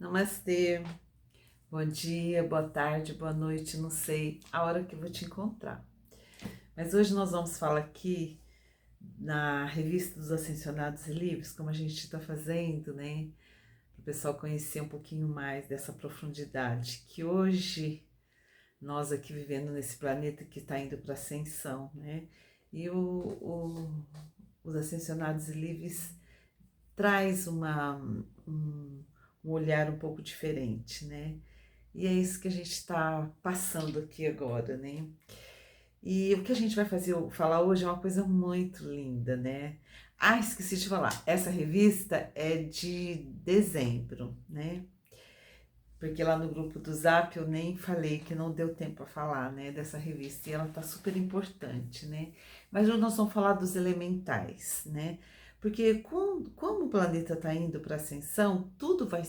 Namastê, bom dia, boa tarde, boa noite, não sei a hora que eu vou te encontrar. Mas hoje nós vamos falar aqui na Revista dos Ascensionados e Livres, como a gente está fazendo, né? Para o pessoal conhecer um pouquinho mais dessa profundidade, que hoje nós aqui vivendo nesse planeta que está indo para ascensão, né? E os Ascensionados e Livres traz um olhar um pouco diferente, né? E é isso que a gente está passando aqui agora, né? E o que a gente vai falar hoje é uma coisa muito linda, né? Ah, esqueci de falar. Essa revista é de dezembro, né? Porque lá no grupo do Zap eu nem falei que não deu tempo para falar, né, dessa revista. E ela tá super importante, né? Mas hoje nós vamos falar dos elementais, né? Porque como o planeta está indo para ascensão, tudo vai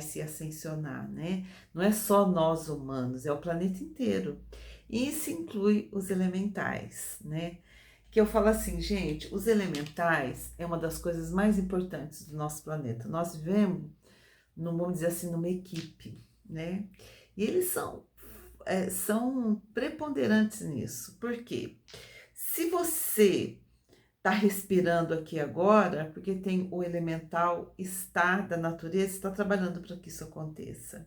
se ascensionar, né? Não é só nós humanos, é o planeta inteiro. E isso inclui os elementais, né? Que eu falo assim, gente, os elementais é uma das coisas mais importantes do nosso planeta. Nós vivemos vamos dizer assim, numa equipe, né? E eles são preponderantes nisso. Por quê? Se você está respirando aqui agora, porque tem o elemental estar da natureza, está trabalhando para que isso aconteça.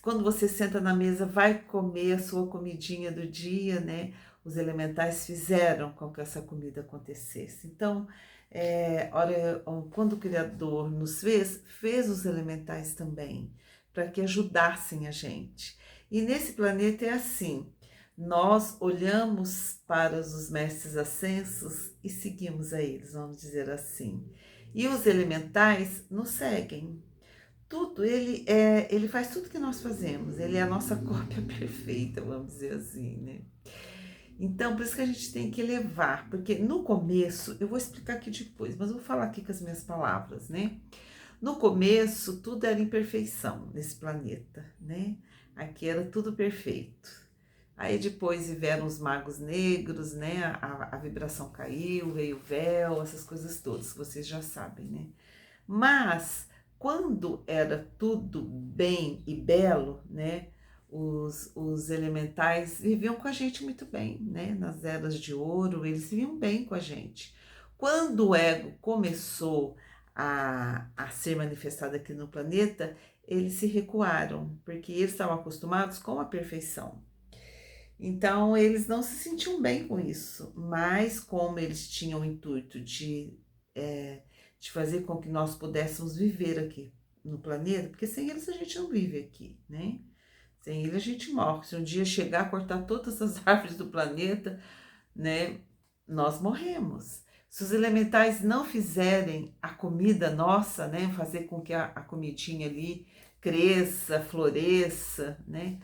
Quando você senta na mesa, vai comer a sua comidinha do dia, né? Os elementais fizeram com que essa comida acontecesse. Então, quando o Criador nos fez os elementais também, para que ajudassem a gente. E nesse planeta é assim, nós olhamos para os mestres ascensos e seguimos a eles, vamos dizer assim. E os elementais nos seguem. Tudo, ele faz tudo que nós fazemos, ele é a nossa cópia perfeita, vamos dizer assim, né? Então, por isso que a gente tem que levar, porque no começo, eu vou explicar aqui depois, mas eu vou falar aqui com as minhas palavras, né? No começo, tudo era imperfeição nesse planeta, né? Aqui era tudo perfeito. Aí depois vieram os magos negros, né? A vibração caiu, veio o véu, essas coisas todas, que vocês já sabem, né? Mas quando era tudo bem e belo, né? Os elementais viviam com a gente muito bem, né? Nas eras de ouro, eles viviam bem com a gente. Quando o ego começou a ser manifestado aqui no planeta, eles se recuaram, porque eles estavam acostumados com a perfeição. Então, eles não se sentiam bem com isso, mas como eles tinham o intuito de fazer com que nós pudéssemos viver aqui no planeta, porque sem eles a gente não vive aqui, né? Sem eles a gente morre. Se um dia chegar a cortar todas as árvores do planeta, né, nós morremos. Se os elementais não fizerem a comida nossa, né, fazer com que a comidinha ali cresça, floresça, né,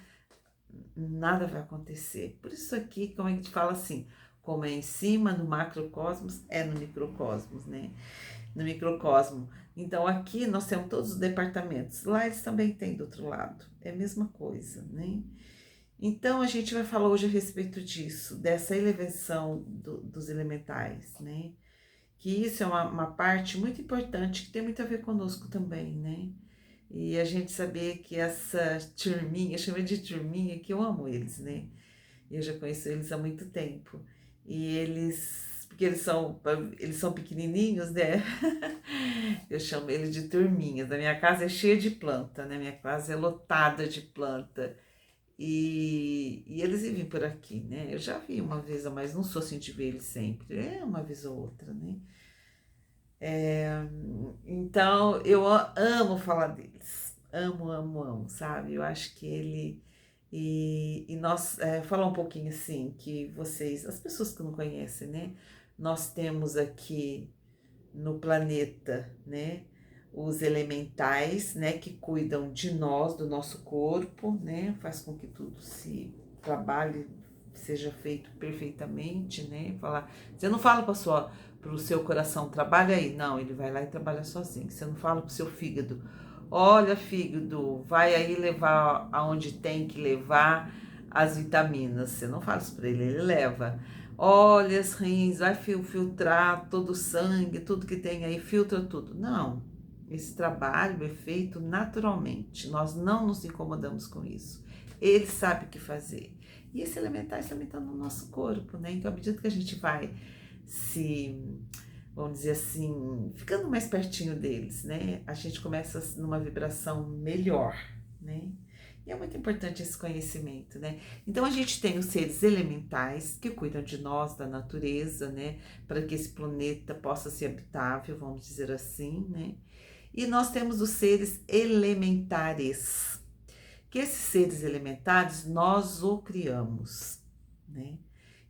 nada vai acontecer. Por isso aqui, como a gente fala assim, como é em cima no macrocosmos, é no microcosmos, né? No microcosmo. Então aqui nós temos todos os departamentos. Lá eles também têm do outro lado. É a mesma coisa, né? Então a gente vai falar hoje a respeito disso, dessa elevação dos elementais, né? Que isso é uma parte muito importante que tem muito a ver conosco também, né? E a gente saber que essa turminha, chama de turminha, que eu amo eles, né? Eu já conheço eles há muito tempo. E porque eles são pequenininhos, né? Eu chamo eles de turminhas. A minha casa é cheia de planta, né? Minha casa é lotada de planta. E eles vivem por aqui, né? Eu já vi uma vez, mas não sou assim de ver eles sempre. É uma vez ou outra, né? Então, eu amo falar deles. Amo, amo, amo, sabe? Eu acho que ele. E nós, falar um pouquinho assim, que vocês, as pessoas que não conhecem, né? Nós temos aqui no planeta, né? Os elementais, né? Que cuidam de nós, do nosso corpo, né? Faz com que tudo se trabalhe, seja feito perfeitamente, né? Falar, você não fala para o seu coração, trabalha aí. Não, ele vai lá e trabalha sozinho. Você não fala para o seu fígado, olha, fígado, vai aí levar aonde tem que levar as vitaminas. Você não fala isso para ele leva. Olha, os rins, vai filtrar todo o sangue, tudo que tem aí, filtra tudo. Não. Esse trabalho é feito naturalmente, nós não nos incomodamos com isso. Ele sabe o que fazer. E esses elementais também estão no nosso corpo, né? Então, à medida que a gente vai se, vamos dizer assim, ficando mais pertinho deles, né? A gente começa numa vibração melhor, né? E é muito importante esse conhecimento, né? Então a gente tem os seres elementais que cuidam de nós, da natureza, né? Para que esse planeta possa ser habitável, vamos dizer assim, né? E nós temos os seres elementares, que esses seres elementares nós o criamos, né?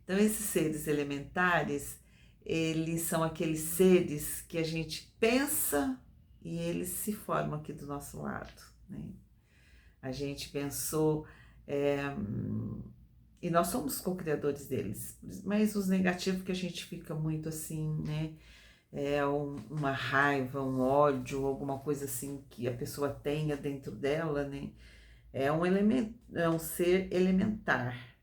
Então esses seres elementares, eles são aqueles seres que a gente pensa e eles se formam aqui do nosso lado, né? A gente pensou, é, e nós somos co-criadores deles, mas os negativos que a gente fica muito assim, né? Uma raiva, um ódio, alguma coisa assim que a pessoa tenha dentro dela, né? É um elemento, é um ser elementar,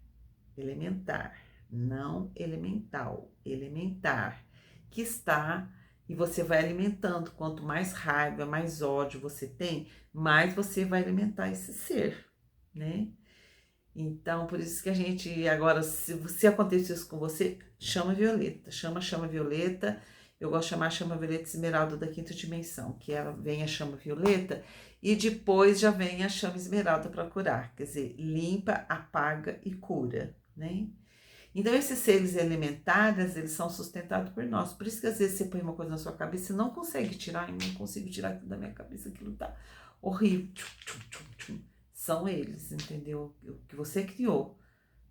elementar, não elemental, elementar, que está e você vai alimentando. Quanto mais raiva, mais ódio você tem, mais você vai alimentar esse ser, né? Então, por isso que a gente agora, se acontecer isso com você, chama Violeta, chama Violeta. Eu gosto de chamar a chama Violeta Esmeralda da quinta dimensão, que ela vem a chama Violeta e depois já vem a chama Esmeralda para curar, quer dizer, limpa, apaga e cura, né? Então, esses seres elementares, eles são sustentados por nós. Por isso que às vezes você põe uma coisa na sua cabeça e não consegue tirar, eu não consigo tirar aquilo da minha cabeça, aquilo tá horrível. Tchum, tchum, tchum. São eles, entendeu? O que você criou.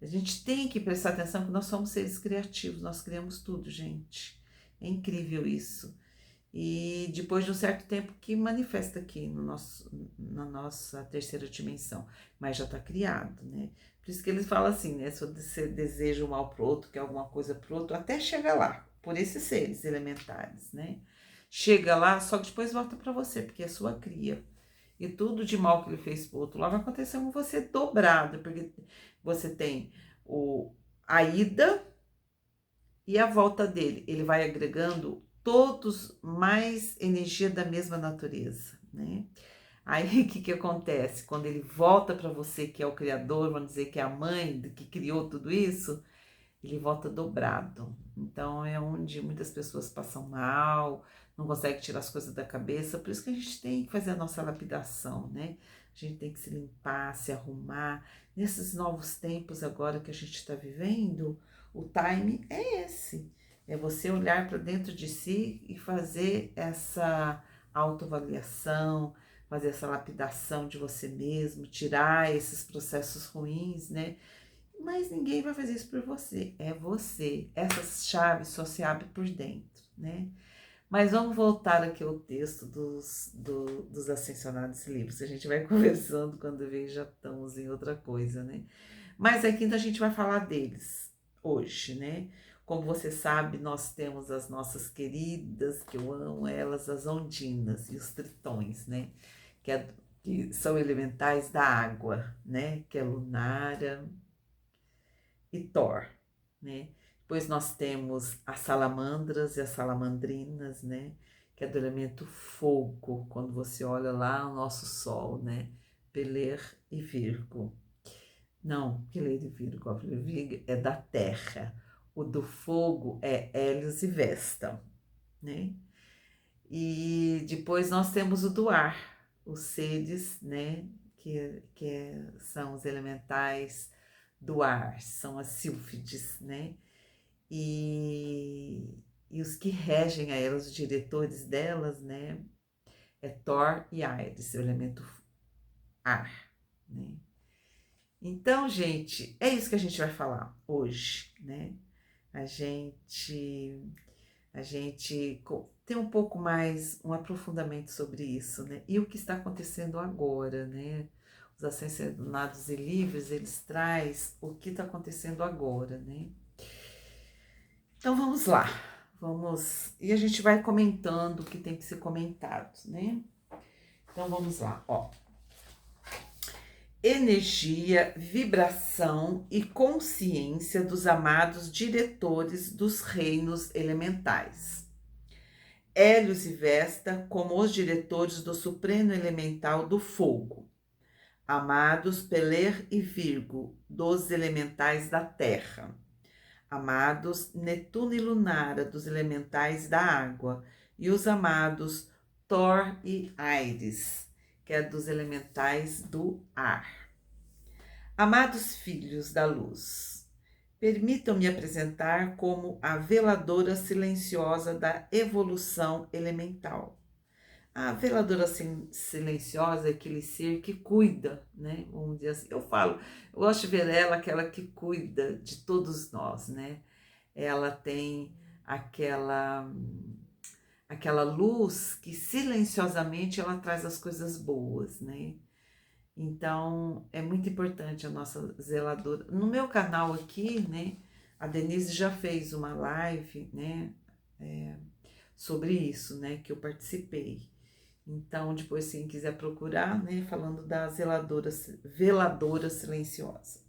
A gente tem que prestar atenção que nós somos seres criativos, nós criamos tudo, gente. É incrível isso. E depois de um certo tempo que manifesta aqui no na nossa terceira dimensão, mas já está criado, né? Por isso que eles falam assim, né? Se você deseja o mal pro outro, quer alguma coisa pro outro, até chega lá, por esses seres elementares, né? Chega lá, só que depois volta para você, porque é sua cria. E tudo de mal que ele fez pro outro lá vai acontecer com você dobrado, porque você tem a ida e a volta dele. Ele vai agregando todos mais energia da mesma natureza, né? Aí o que acontece? Quando ele volta para você, que é o criador, vamos dizer que é a mãe que criou tudo isso, ele volta dobrado. Então é onde muitas pessoas passam mal, não conseguem tirar as coisas da cabeça, por isso que a gente tem que fazer a nossa lapidação, né? A gente tem que se limpar, se arrumar. Nesses novos tempos agora que a gente está vivendo, o time é esse. É você olhar para dentro de si e fazer essa autoavaliação, fazer essa lapidação de você mesmo, tirar esses processos ruins, né? Mas ninguém vai fazer isso por você, é você. Essas chaves só se abrem por dentro, né? Mas vamos voltar aqui ao texto dos Ascensionados Livres. A gente vai conversando quando vê já estamos em outra coisa, né? Mas aqui então a gente vai falar deles hoje, né? Como você sabe, nós temos as nossas queridas, que eu amo elas, as ondinas e os tritões, né? Que são elementais da água, né? Que é Lunara e Thor, né? Depois nós temos as salamandras e as salamandrinas, né? Que é do elemento fogo, quando você olha lá o nosso Sol, né? Peler e Virgo. Não, Peler e Virgo, ó, Peler e Virgo é da Terra. O do fogo é Hélios e Vesta, né? E depois nós temos o do ar, os seres, né? São os elementais do ar, são as sílfides, né? E os que regem a elas, os diretores delas, né? É Thor e Ares, o elemento ar, né? Então, gente, é isso que a gente vai falar hoje, né? A gente tem um pouco mais, um aprofundamento sobre isso, né? E o que está acontecendo agora, né? Os Ascensionados e Livres, eles traz o que está acontecendo agora, né? Então vamos lá, e a gente vai comentando o que tem que ser comentado, né? Então vamos lá, ó. Energia, vibração e consciência dos amados diretores dos reinos elementais. Hélios e Vesta como os diretores do supremo elemental do fogo. Amados Peler e Virgo, dos elementais da terra. Amados Netuno e Lunara, dos elementais da água. E os amados Thor e Ares, que é dos elementais do ar. Amados filhos da luz, permitam-me apresentar como a veladora silenciosa da evolução elemental. A veladora silenciosa é aquele ser que cuida, né? Vamos dizer assim. Eu gosto de ver ela, aquela que cuida de todos nós, né? Ela tem aquela luz que silenciosamente ela traz as coisas boas, né? Então, é muito importante a nossa zeladora. No meu canal aqui, né, a Denise já fez uma live, né, sobre isso, né, que eu participei. Então, depois, se quem quiser procurar, né, falando da veladora silenciosa.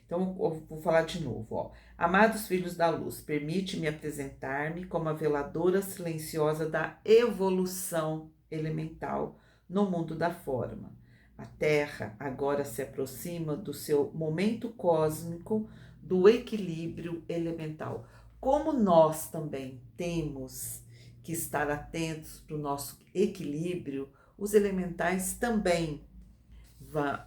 Então, eu vou falar de novo, ó. Amados filhos da luz, permite-me apresentar-me como a veladora silenciosa da evolução elemental no mundo da forma. A Terra agora se aproxima do seu momento cósmico do equilíbrio elemental. Como nós também temos que estar atentos para o nosso equilíbrio, os elementais também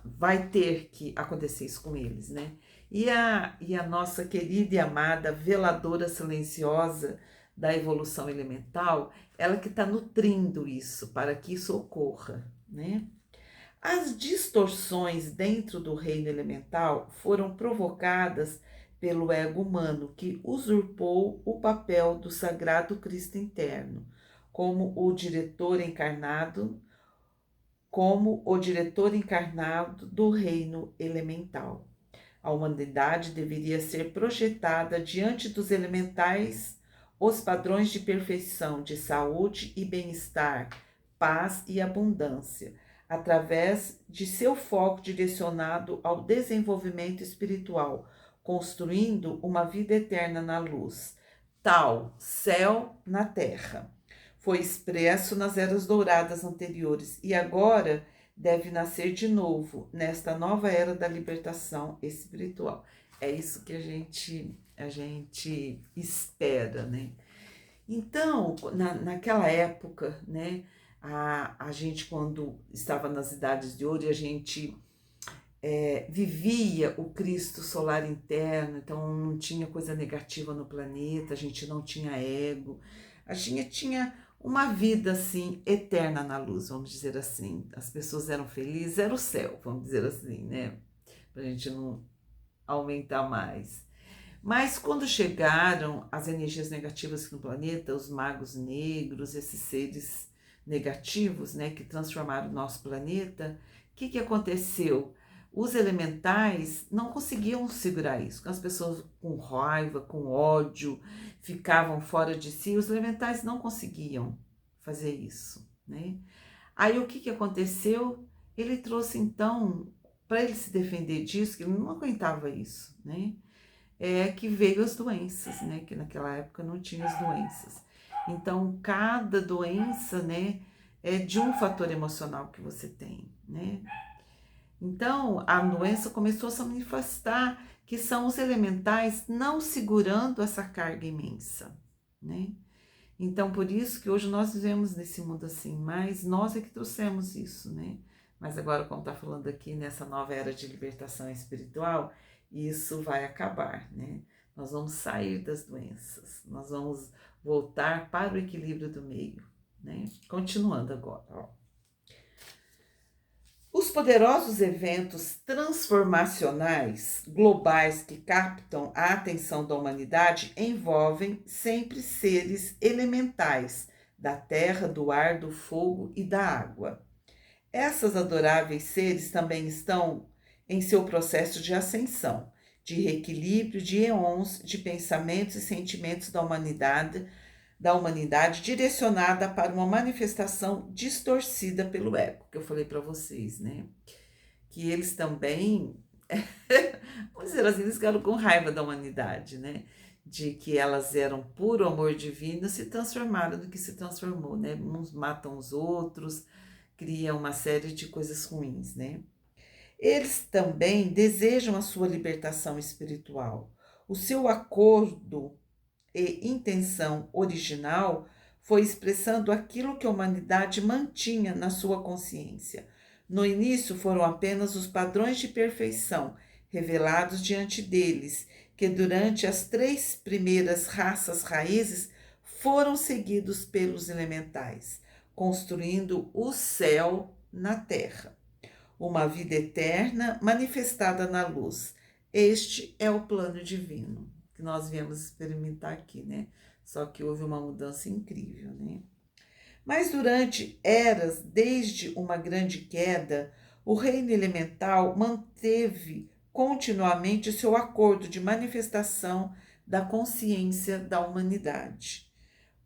vai ter que acontecer isso com eles, né? E a nossa querida e amada veladora silenciosa da evolução elemental, ela que está nutrindo isso, para que isso ocorra, né? As distorções dentro do reino elemental foram provocadas pelo ego humano, que usurpou o papel do sagrado Cristo interno, como o diretor encarnado do reino elemental. A humanidade deveria ser projetada diante dos elementais os padrões de perfeição, de saúde e bem-estar, paz e abundância, através de seu foco direcionado ao desenvolvimento espiritual, construindo uma vida eterna na luz, tal céu na terra. Foi expresso nas eras douradas anteriores e agora deve nascer de novo nesta nova era da libertação espiritual. É isso que a gente espera, né? Então, naquela época, né, a gente quando estava nas idades de ouro e a gente vivia o Cristo solar interno, então não tinha coisa negativa no planeta, a gente não tinha ego, a gente tinha uma vida assim eterna na luz, vamos dizer assim. As pessoas eram felizes, era o céu, vamos dizer assim, né? Pra gente não aumentar mais. Mas quando chegaram as energias negativas no planeta, os magos negros, esses seres negativos, né, que transformaram o nosso planeta, o que aconteceu? Os elementais não conseguiam segurar isso. As pessoas com raiva, com ódio, ficavam fora de si. Os elementais não conseguiam fazer isso, né? Aí o que aconteceu? Ele trouxe então, para ele se defender disso, que ele não aguentava isso, né? Que veio as doenças, né? Que naquela época não tinha as doenças. Então, cada doença, né, é de um fator emocional que você tem, né? Então, a doença começou a se manifestar, que são os elementais não segurando essa carga imensa, né? Então, por isso que hoje nós vivemos nesse mundo assim, mas nós é que trouxemos isso, né? Mas agora, como está falando aqui nessa nova era de libertação espiritual, isso vai acabar, né? Nós vamos sair das doenças, nós vamos voltar para o equilíbrio do meio, né? Continuando agora, ó. Os poderosos eventos transformacionais globais que captam a atenção da humanidade envolvem sempre seres elementais da terra, do ar, do fogo e da água. Essas adoráveis seres também estão em seu processo de ascensão, de reequilíbrio de eons de pensamentos e sentimentos da humanidade direcionada para uma manifestação distorcida pelo ego, que eu falei para vocês, né? Que eles também, vamos dizer assim, eles ficaram com raiva da humanidade, né? de que elas eram puro amor divino, se transformaram no que se transformou, né? Uns matam os outros, criam uma série de coisas ruins, né? Eles também desejam a sua libertação espiritual. O seu acordo e intenção original foi expressando aquilo que a humanidade mantinha na sua consciência. No início foram apenas os padrões de perfeição revelados diante deles, que durante as 3 primeiras raças raízes foram seguidos pelos elementais, construindo o céu na terra. Uma vida eterna manifestada na luz. Este é o plano divino que nós viemos experimentar aqui, né? Só que houve uma mudança incrível, né? Mas durante eras, desde uma grande queda, o reino elemental manteve continuamente seu acordo de manifestação da consciência da humanidade,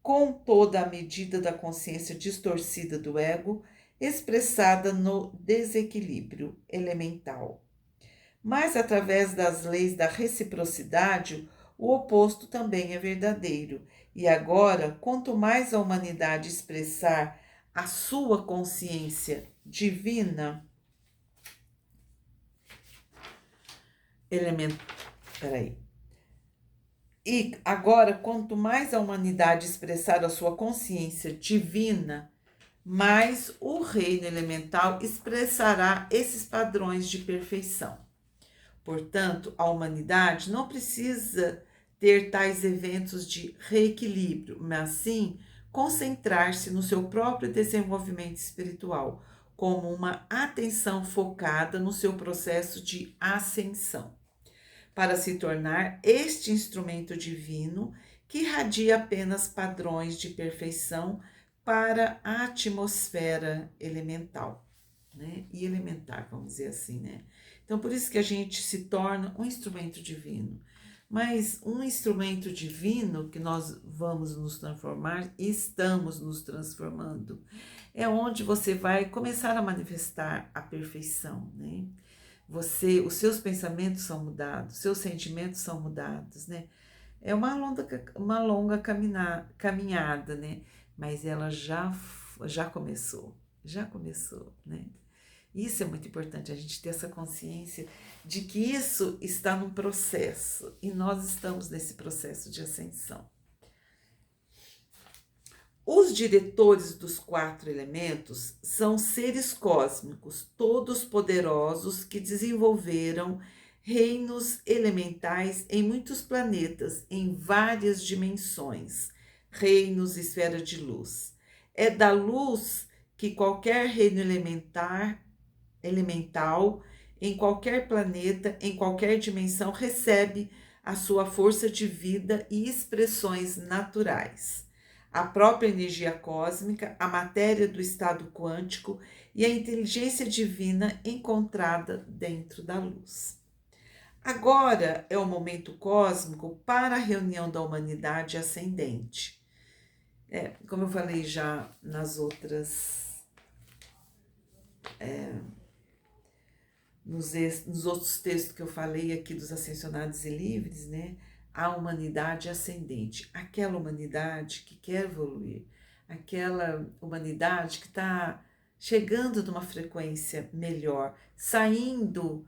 com toda a medida da consciência distorcida do ego, expressada no desequilíbrio elemental. Mas, através das leis da reciprocidade, o oposto também é verdadeiro. E agora, quanto mais a humanidade expressar a sua consciência divina, element... Peraí. E agora, quanto mais a humanidade expressar a sua consciência divina, mais o reino elemental expressará esses padrões de perfeição. Portanto, a humanidade não precisa ter tais eventos de reequilíbrio, mas sim concentrar-se no seu próprio desenvolvimento espiritual, como uma atenção focada no seu processo de ascensão, para se tornar este instrumento divino que irradia apenas padrões de perfeição para a atmosfera elemental, né? E elementar, vamos dizer assim, né? Então, por isso que a gente se torna um instrumento divino. Mas um instrumento divino que nós vamos nos transformar e estamos nos transformando é onde você vai começar a manifestar a perfeição, né? Os seus pensamentos são mudados, seus sentimentos são mudados, né? É uma longa caminhada, né? Mas ela já começou, né? Isso é muito importante, a gente ter essa consciência de que isso está num processo e nós estamos nesse processo de ascensão. Os diretores dos 4 elementos são seres cósmicos, todos poderosos que desenvolveram reinos elementais em muitos planetas, em várias dimensões, reinos, esfera de luz. É da luz que qualquer reino elemental, em qualquer planeta, em qualquer dimensão, recebe a sua força de vida e expressões naturais. A própria energia cósmica, a matéria do estado quântico e a inteligência divina encontrada dentro da luz. Agora é o momento cósmico para a reunião da humanidade ascendente. Como eu falei já nas outras... Nos outros textos que eu falei aqui dos ascensionados e livres, né? A humanidade ascendente, aquela humanidade que quer evoluir, aquela humanidade que está chegando numa frequência melhor, saindo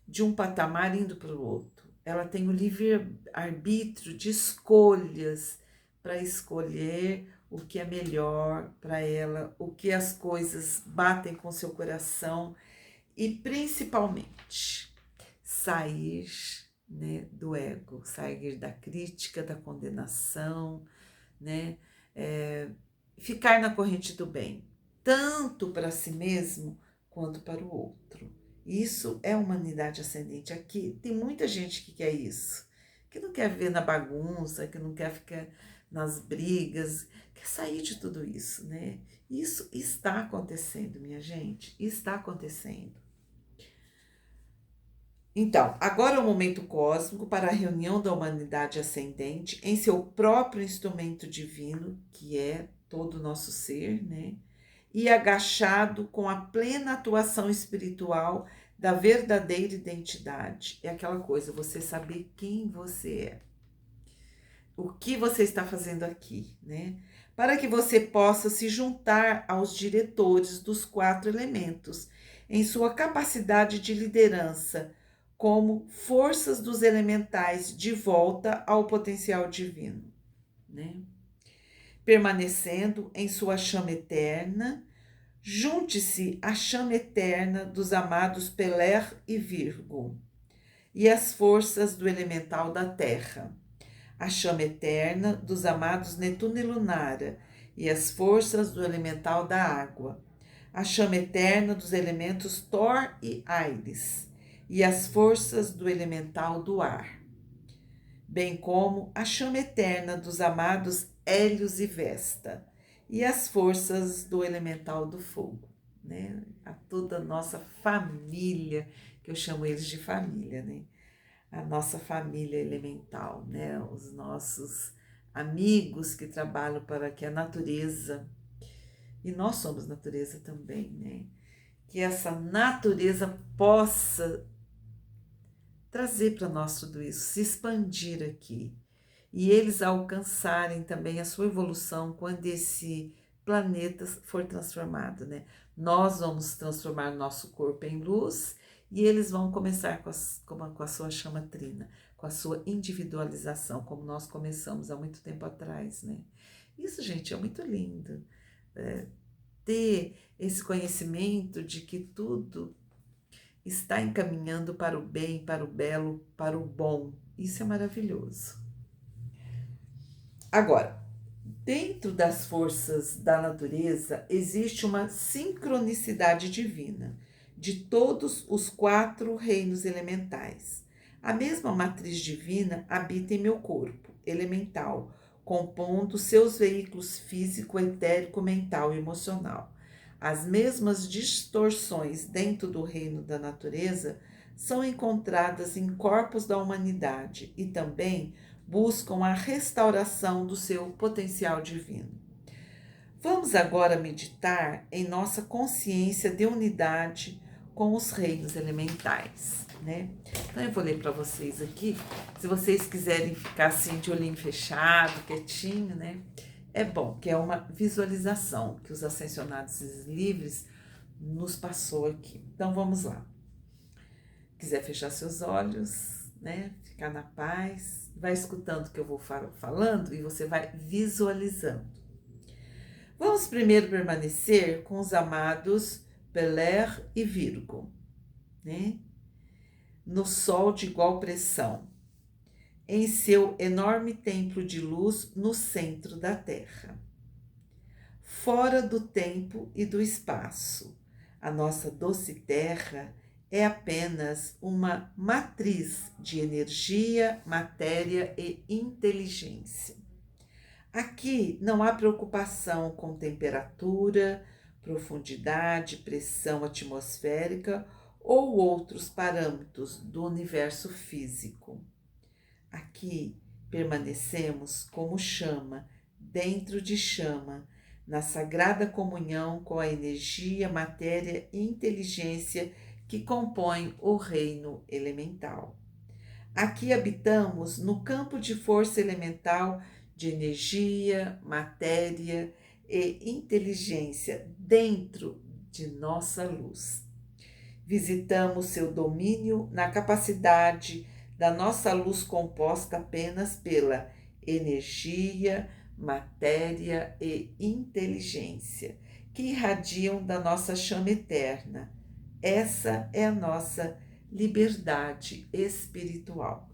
de um patamar indo para o outro. Ela tem o livre-arbítrio de escolhas para escolher o que é melhor para ela, o que as coisas batem com seu coração e principalmente sair, né, do ego, sair da crítica, da condenação, né, ficar na corrente do bem, tanto para si mesmo quanto para o outro. Isso é humanidade ascendente. Aqui tem muita gente que quer isso, que não quer viver na bagunça, que não quer ficar nas brigas, quer sair de tudo isso, né? Isso está acontecendo, minha gente, está acontecendo. Então, agora é o momento cósmico para a reunião da humanidade ascendente em seu próprio instrumento divino, que é todo o nosso ser, né? E agachado com a plena atuação espiritual da verdadeira identidade. É aquela coisa, você saber quem você é. o que você está fazendo aqui, né? Para que você possa se juntar aos diretores dos 4 elementos, em sua capacidade de liderança, como forças dos elementais de volta ao potencial divino, né? Permanecendo em sua chama eterna, junte-se à chama eterna dos amados Peler e Virgo, e as forças do elemental da terra, a chama eterna dos amados Netuno e Lunara, e as forças do elemental da água, a chama eterna dos elementos Thor e Ares, e as forças do elemental do ar, bem como a chama eterna dos amados Hélios e Vesta, e as forças do elemental do fogo, né? A toda a nossa família, que eu chamo eles de família, né? A nossa família elemental, né? Os nossos amigos que trabalham para que a natureza, e nós somos natureza também, né? Que essa natureza possa trazer para nós tudo isso, se expandir aqui. E eles alcançarem também a sua evolução quando esse planeta for transformado, né? Nós vamos transformar nosso corpo em luz e eles vão começar com a sua chama trina, com a sua individualização, como nós começamos há muito tempo atrás, né? Isso, gente, é muito lindo. Ter esse conhecimento de que tudo está encaminhando para o bem, para o belo, para o bom. Isso é maravilhoso. Agora, dentro das forças da natureza existe uma sincronicidade divina de todos os 4 reinos elementais. A mesma matriz divina habita em meu corpo elemental, compondo seus veículos físico, etérico, mental e emocional. As mesmas distorções dentro do reino da natureza são encontradas em corpos da humanidade e também buscam a restauração do seu potencial divino. Vamos agora meditar em nossa consciência de unidade com os reinos elementais, né? Então eu vou ler para vocês aqui, se vocês quiserem ficar assim de olhinho fechado, quietinho, né? É bom, que é uma visualização que os ascensionados livres nos passou aqui. Então vamos lá. Quiser fechar seus olhos, né? Ficar na paz, vai escutando o que eu vou falando e você vai visualizando. Vamos primeiro permanecer com os amados Peler e Virgo, né? No Sol de igual pressão, em seu enorme templo de luz no centro da Terra. Fora do tempo e do espaço, a nossa doce Terra é apenas uma matriz de energia, matéria e inteligência. Aqui não há preocupação com temperatura, profundidade, pressão atmosférica ou outros parâmetros do universo físico. Aqui permanecemos como chama, dentro de chama, na sagrada comunhão com a energia, matéria e inteligência que compõem o reino elemental. Aqui habitamos no campo de força elemental de energia, matéria e inteligência dentro de nossa luz. Visitamos seu domínio na capacidade da nossa luz composta apenas pela energia, matéria e inteligência, que irradiam da nossa chama eterna. Essa é a nossa liberdade espiritual.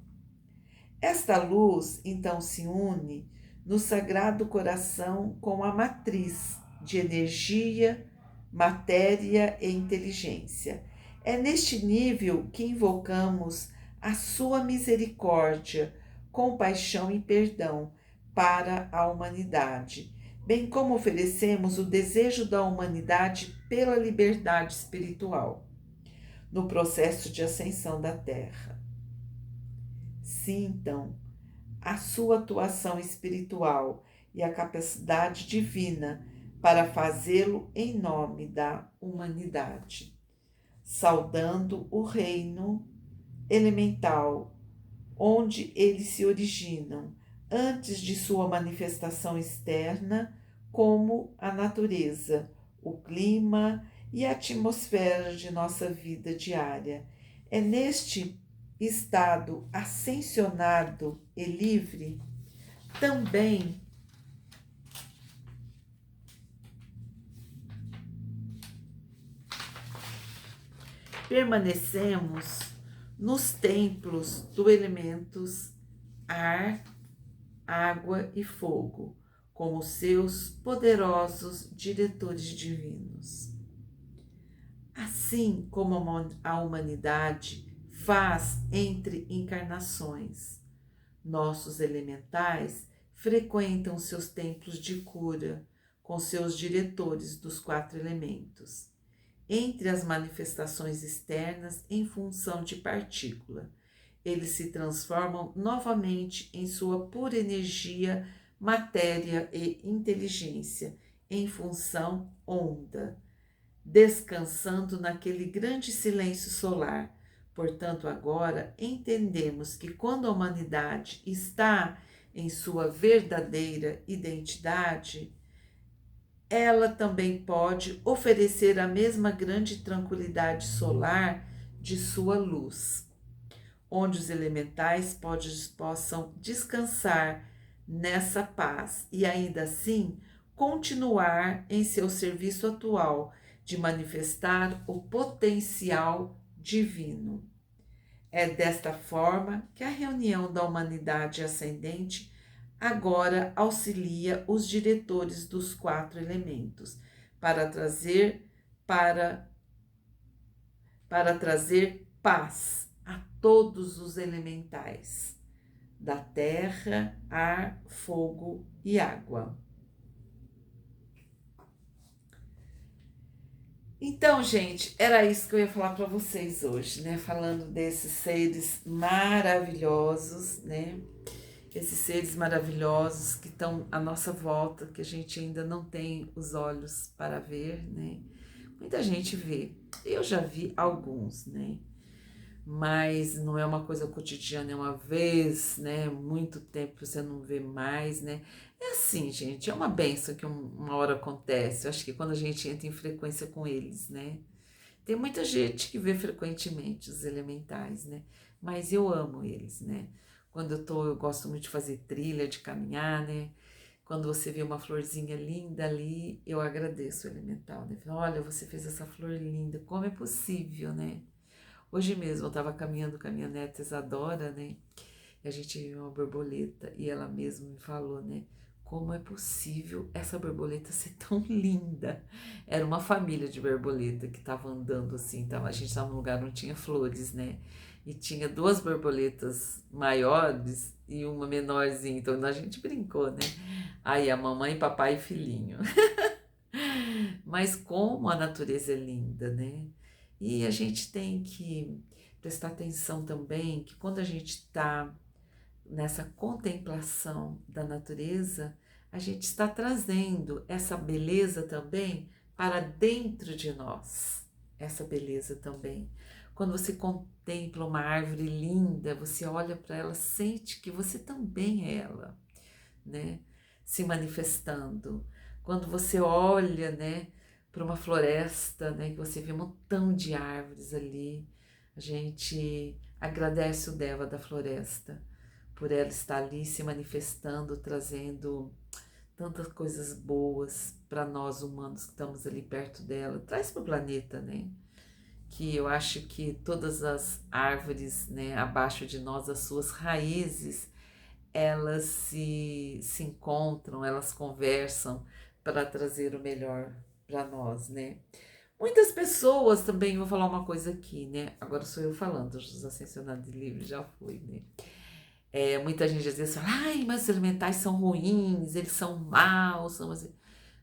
Esta luz, então, se une no Sagrado Coração com a matriz de energia, matéria e inteligência. É neste nível que invocamos a sua misericórdia, compaixão e perdão para a humanidade, bem como oferecemos o desejo da humanidade pela liberdade espiritual, no processo de ascensão da Terra. Sintam a sua atuação espiritual e a capacidade divina para fazê-lo em nome da humanidade, saudando o reino elemental onde eles se originam, antes de sua manifestação externa, como a natureza, o clima e a atmosfera de nossa vida diária. É neste estado ascensionado e livre também permanecemos nos templos dos elementos ar, água e fogo, como seus poderosos diretores divinos. Assim como a humanidade faz entre encarnações, nossos elementais frequentam seus templos de cura com seus diretores dos 4 elementos, entre as manifestações externas em função de partícula. Eles se transformam novamente em sua pura energia, matéria e inteligência, em função onda, descansando naquele grande silêncio solar. Portanto, agora entendemos que quando a humanidade está em sua verdadeira identidade, ela também pode oferecer a mesma grande tranquilidade solar de sua luz, onde os elementais possam descansar nessa paz e ainda assim continuar em seu serviço atual de manifestar o potencial divino. É desta forma que a reunião da humanidade ascendente agora auxilia os diretores dos 4 elementos para trazer para trazer paz a todos os elementais da terra, ar, fogo e água. Então, gente, era isso que eu ia falar para vocês hoje, né? Falando desses seres maravilhosos, né? Esses seres maravilhosos que estão à nossa volta, que a gente ainda não tem os olhos para ver, né? Muita gente vê. Eu já vi alguns, né? Mas não é uma coisa cotidiana, é uma vez, né? Muito tempo você não vê mais, né? É assim, gente, é uma benção que uma hora acontece. Eu acho que quando a gente entra em frequência com eles, né? Tem muita gente que vê frequentemente os elementais, né? Mas eu amo eles, né? Quando eu gosto muito de fazer trilha, de caminhar, né? Quando você vê uma florzinha linda ali, eu agradeço o elemental, né? Olha, você fez essa flor linda, como é possível, né? Hoje mesmo eu estava caminhando com a minha neta Isadora, né? E a gente viu uma borboleta e ela mesma me falou, né? Como é possível essa borboleta ser tão linda? Era uma família de borboleta que estava andando assim, a gente estava num lugar onde tinha flores, né? E tinha 2 borboletas maiores e uma menorzinha, então a gente brincou, né? Aí a mamãe, papai e filhinho. Mas como a natureza é linda, né? E a gente tem que prestar atenção também que quando a gente está nessa contemplação da natureza, a gente está trazendo essa beleza também para dentro de nós. Essa beleza também. Quando você contempla uma árvore linda, você olha para ela, sente que você também é ela, né? Se manifestando. Quando você olha, né, para uma floresta, né, que você vê um montão de árvores ali, a gente agradece o Deva da floresta por ela estar ali se manifestando, trazendo tantas coisas boas para nós humanos que estamos ali perto dela. Traz para o planeta, né? Que eu acho que todas as árvores, né, abaixo de nós, as suas raízes, elas se encontram, elas conversam para trazer o melhor para nós, né? Muitas pessoas também, vou falar uma coisa aqui, né? Agora sou eu falando, os ascensionados de livre já fui, né? Muita gente às vezes fala, ai, mas os elementais são ruins, eles são maus, são assim.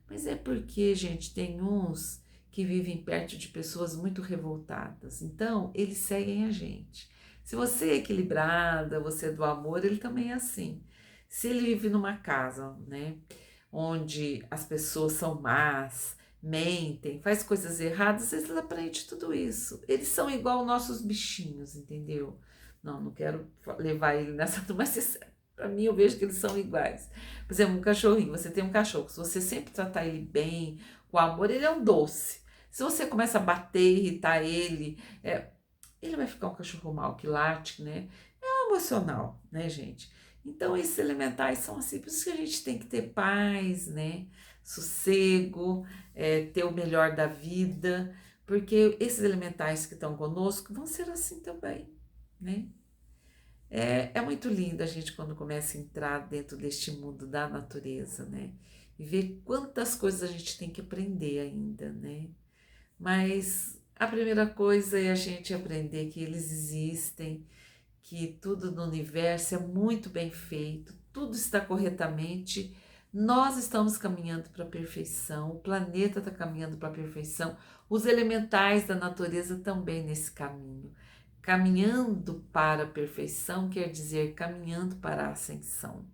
Mas é porque, gente, tem uns que vivem perto de pessoas muito revoltadas. Então, eles seguem a gente. Se você é equilibrada, você é do amor, ele também é assim. Se ele vive numa casa, né, onde as pessoas são más, mentem, faz coisas erradas, eles aprendem tudo isso. Eles são igual nossos bichinhos, entendeu? Não quero levar ele nessa turma, mas Para mim, eu vejo que eles são iguais. Por exemplo, um cachorrinho, você tem um cachorro, se você sempre tratar ele bem, com amor, ele é um doce. Se você começa a bater, irritar ele, ele vai ficar um cachorro mau, que late, né? É um emocional, né, gente? Então, esses elementais são assim, por isso que a gente tem que ter paz, né? Sossego, ter o melhor da vida, porque esses elementais que estão conosco vão ser assim também, né? É muito lindo a gente quando começa a entrar dentro deste mundo da natureza, né? E ver quantas coisas a gente tem que aprender ainda, né? Mas a primeira coisa é a gente aprender que eles existem, que tudo no universo é muito bem feito, tudo está corretamente, nós estamos caminhando para a perfeição, o planeta está caminhando para a perfeição, os elementais da natureza também nesse caminho. Caminhando para a perfeição quer dizer caminhando para a ascensão,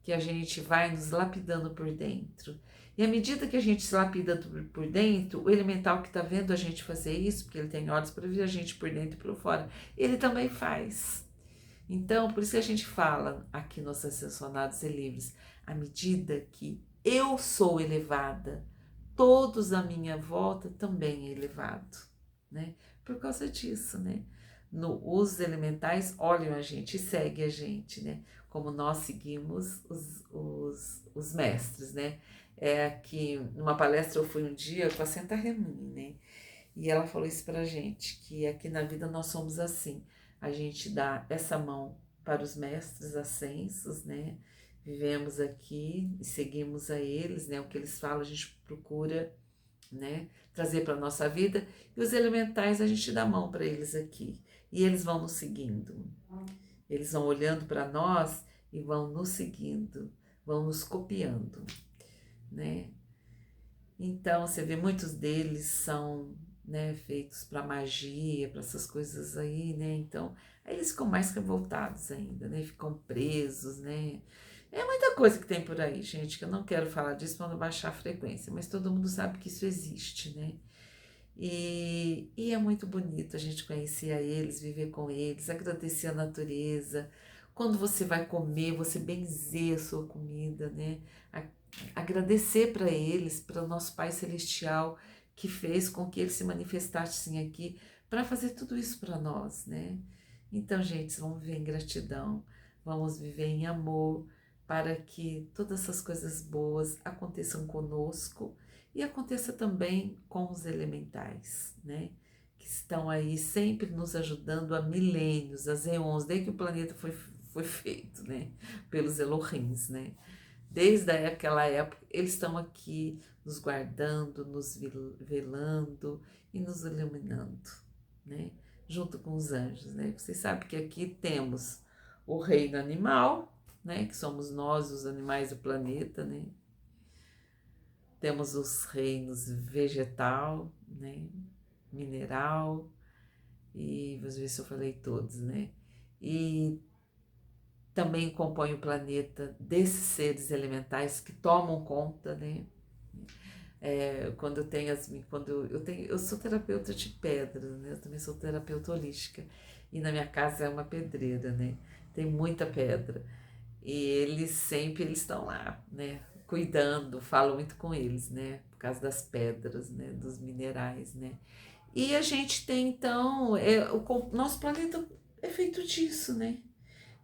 que a gente vai nos lapidando por dentro. E à medida que a gente se lapida por dentro, o elemental que está vendo a gente fazer isso, porque ele tem olhos para ver a gente por dentro e por fora, ele também faz. Então, por isso que a gente fala aqui nos Ascensionados e Livres, à medida que eu sou elevada, todos à minha volta também é elevado, né? Por causa disso, né? Os elementais olham a gente e seguem a gente, né? Como nós seguimos os mestres, né? Que numa palestra eu fui um dia com a Senta Remini, né? E ela falou isso pra gente, que aqui na vida nós somos assim. A gente dá essa mão para os mestres ascensos, né? Vivemos aqui e seguimos a eles, né? O que eles falam a gente procura, né? Trazer para a nossa vida. E os elementais a gente dá mão para eles aqui. E eles vão nos seguindo. Eles vão olhando para nós e vão nos seguindo, vão nos copiando, né? Então, você vê, muitos deles são, né, feitos para magia, para essas coisas aí, né? Então, aí eles ficam mais revoltados ainda, né? Ficam presos, né? É muita coisa que tem por aí, gente, que eu não quero falar disso para não baixar a frequência, mas todo mundo sabe que isso existe, né? E é muito bonito a gente conhecer a eles, viver com eles, agradecer a natureza. Quando você vai comer, você benzer a sua comida, né? Agradecer para eles, para o nosso Pai Celestial, que fez com que eles se manifestassem aqui para fazer tudo isso para nós, né? Então, gente, vamos viver em gratidão, vamos viver em amor, para que todas essas coisas boas aconteçam conosco e aconteça também com os elementais, né? Que estão aí sempre nos ajudando há milênios, há éons, desde que o planeta foi feito, né? Pelos Elohims, né? Desde aquela época, eles estão aqui nos guardando, nos velando e nos iluminando, né? Junto com os anjos, né? Vocês sabem que aqui temos o reino animal, né? Que somos nós, os animais do planeta, né? Temos os reinos vegetal, né? Mineral, e vamos ver se eu falei todos, né? E também compõe o planeta desses seres elementais que tomam conta, né? Quando eu tenho eu sou terapeuta de pedras, né? Eu também sou terapeuta holística e na minha casa é uma pedreira, né? Tem muita pedra e eles estão lá, né? Cuidando, falo muito com eles, né? Por causa das pedras, né? Dos minerais, né? E a gente tem então, o nosso planeta é feito disso, né?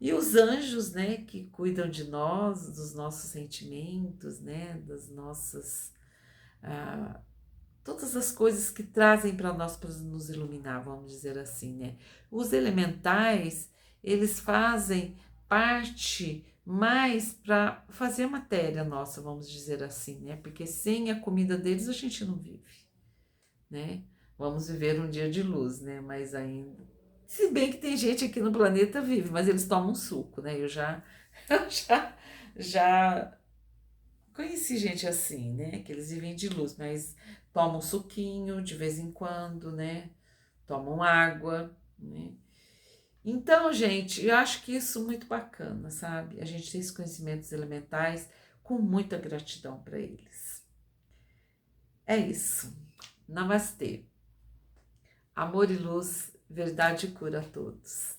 E os anjos, né, que cuidam de nós, dos nossos sentimentos, né, das nossas, ah, todas as coisas que trazem para nós para nos iluminar, vamos dizer assim, né. Os elementais, eles fazem parte mais para fazer matéria nossa, vamos dizer assim, né, porque sem a comida deles a gente não vive, né. Vamos viver um dia de luz, né, mas ainda se bem que tem gente aqui no planeta vive, mas eles tomam suco, né? Eu já conheci gente assim, né? Que eles vivem de luz, mas tomam suquinho de vez em quando, né? Tomam água, né? Então, gente, eu acho que isso é muito bacana, sabe? A gente tem esses conhecimentos elementais com muita gratidão para eles. É isso. Namastê. Amor e luz, verdade cura a todos.